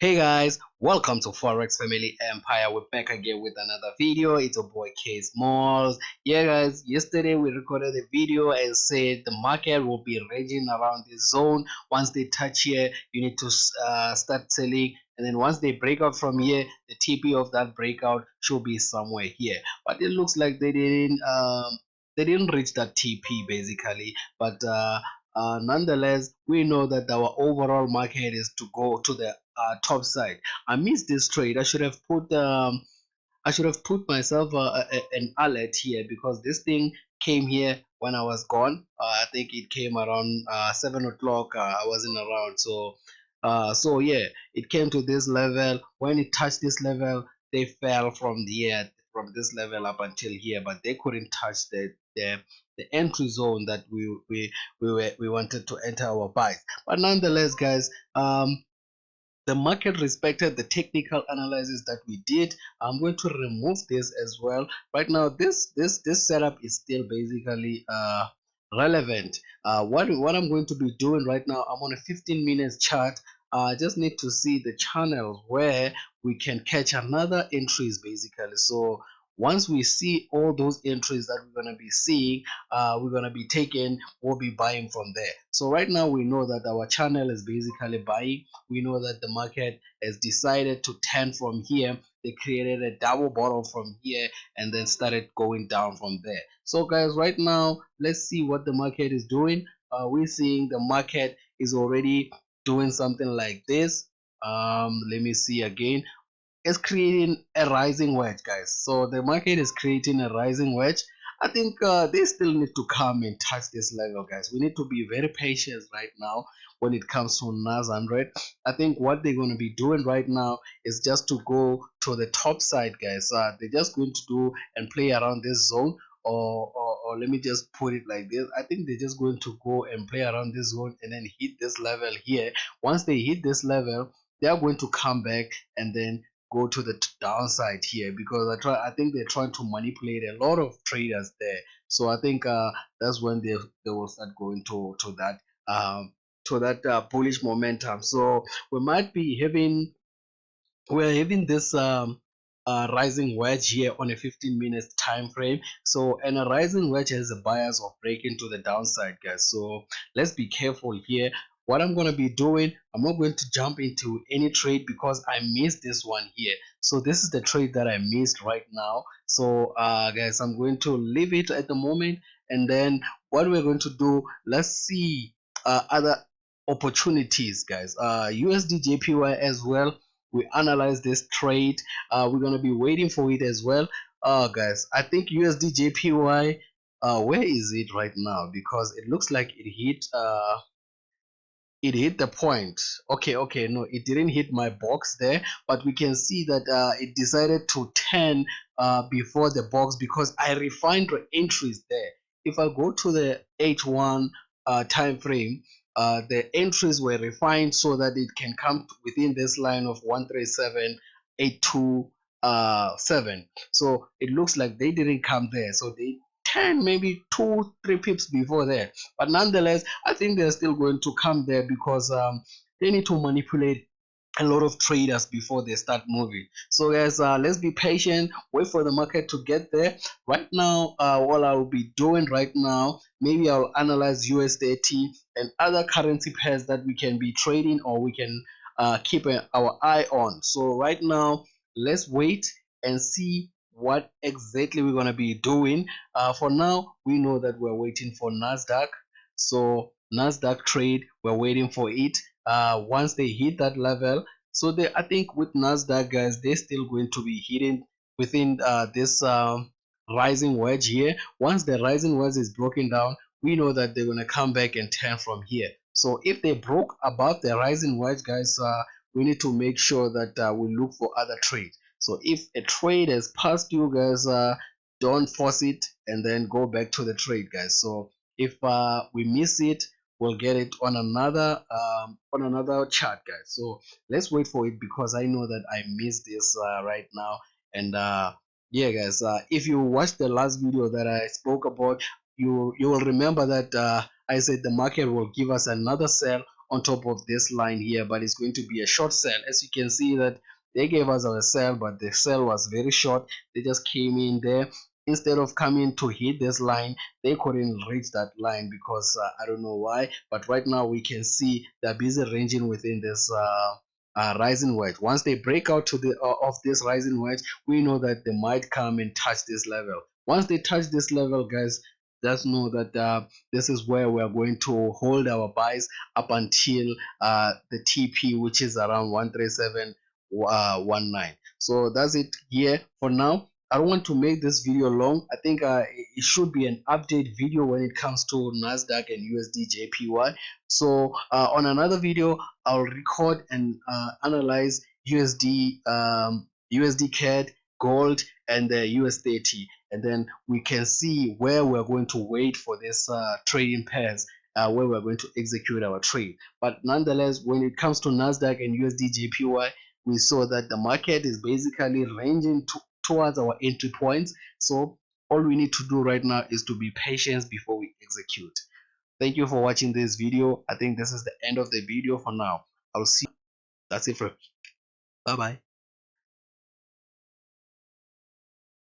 Hey guys, welcome to Forex Family Empire. We're back again with another video. It's your boy K Smalls. Yeah guys, yesterday we recorded a video and said the market will be ranging around this zone. Once they touch here, you need to start selling, and then once they break out from here, the TP of that breakout should be somewhere here. But it looks like they didn't reach that TP basically. But nonetheless, we know that our overall market is to go to the top side. I missed this trade. I should have put myself an alert here because this thing came here when I was gone. I think it came around 7 o'clock. I wasn't around, so yeah, it came to this level. When it touched this level, they fell from this level up until here, but they couldn't touch the entry zone that we wanted to enter our buys. But nonetheless, guys, the market respected the technical analysis that we did. I'm going to remove this as well. Right now, this setup is still basically relevant. What I'm going to be doing right now, I'm on a 15 minutes chart. I just need to see the channels where we can catch another entries basically. So once we see all those entries that we're going to be seeing, we're going to be taking, we'll be buying from there. So right now we know that our channel is basically buying. We know that the market has decided to turn from here. They created a double bottom from here and then started going down from there. So guys, right now let's see what the market is doing. We're seeing the market is already doing something like this. Let me see again. It's creating a rising wedge, guys. So the market is creating a rising wedge. I think they still need to come and touch this level, guys. We need to be very patient right now when it comes to Nas100. I think what they're going to be doing right now is just to go to the top side, guys. They're just going to do and play around this zone, or let me just put it like this. I think they're just going to go and play around this zone and then hit this level here. Once they hit this level, they are going to come back and then go to the downside here, because I think they're trying to manipulate a lot of traders there. So I think that's when they will start going to that bullish momentum. So we might be having we're having this rising wedge here on a 15 minutes time frame. So, and a rising wedge has a bias of breaking to the downside, guys. So let's be careful here. What I'm going to be doing, I'm not going to jump into any trade because I missed this one here. So this is the trade that I missed right now. So guys, I'm going to leave it at the moment, and then what we're going to do, let's see other opportunities, guys. USDJPY as well, we analyze this trade. We're gonna be waiting for it as well. Guys, I think USDJPY, where is it right now? Because it looks like it hit the point. Okay, no, it didn't hit my box there, but we can see that it decided to turn before the box because I refined the entries there. If I go to the H1 time frame, the entries were refined so that it can come within this line of 137.827. So it looks like they didn't come there, so they 10 maybe 2-3 pips before that. But nonetheless, I think they're still going to come there because they need to manipulate a lot of traders before they start moving. So guys, let's be patient, wait for the market to get there. Right now, what I'll be doing right now, maybe I'll analyze USDT and other currency pairs that we can be trading, or we can keep our eye on. So right now, let's wait and see what exactly we're going to be doing. For now, we know that we're waiting for Nasdaq. So Nasdaq trade, we're waiting for it. Once they hit that level, so I think with Nasdaq, guys, they're still going to be hitting within this rising wedge here. Once the rising wedge is broken down, we know that they're going to come back and turn from here. So if they broke above the rising wedge, guys, we need to make sure that we look for other trades. So if a trade has passed you, guys, don't force it and then go back to the trade, guys. So if we miss it, we'll get it on another chart, guys. So let's wait for it because I know that I missed this right now. And yeah, guys, if you watched the last video that I spoke about, you will remember that I said the market will give us another sell on top of this line here, but it's going to be a short sell. As you can see that they gave us our sell, but the sell was very short. They just came in there. Instead of coming to hit this line, they couldn't reach that line because I don't know why. But right now we can see they're busy ranging within this rising wedge. Once they break out to the of this rising wedge, we know that they might come and touch this level. Once they touch this level, guys, just know that this is where we are going to hold our buys up until the TP, which is around 137.19. So that's it here for now. I don't want to make this video long. I think it should be an update video when it comes to Nasdaq and USDJPY. So on another video, I'll record and analyze USD, USD CAD, gold, and the US30, and then we can see where we're going to wait for this trading pairs, where we're going to execute our trade. But nonetheless, when it comes to Nasdaq and USDJPY, we saw that the market is basically ranging towards our entry points. So all we need to do right now is to be patient before we execute. Thank you for watching this video. I think this is the end of the video for now. I'll see you. That's it for bye bye.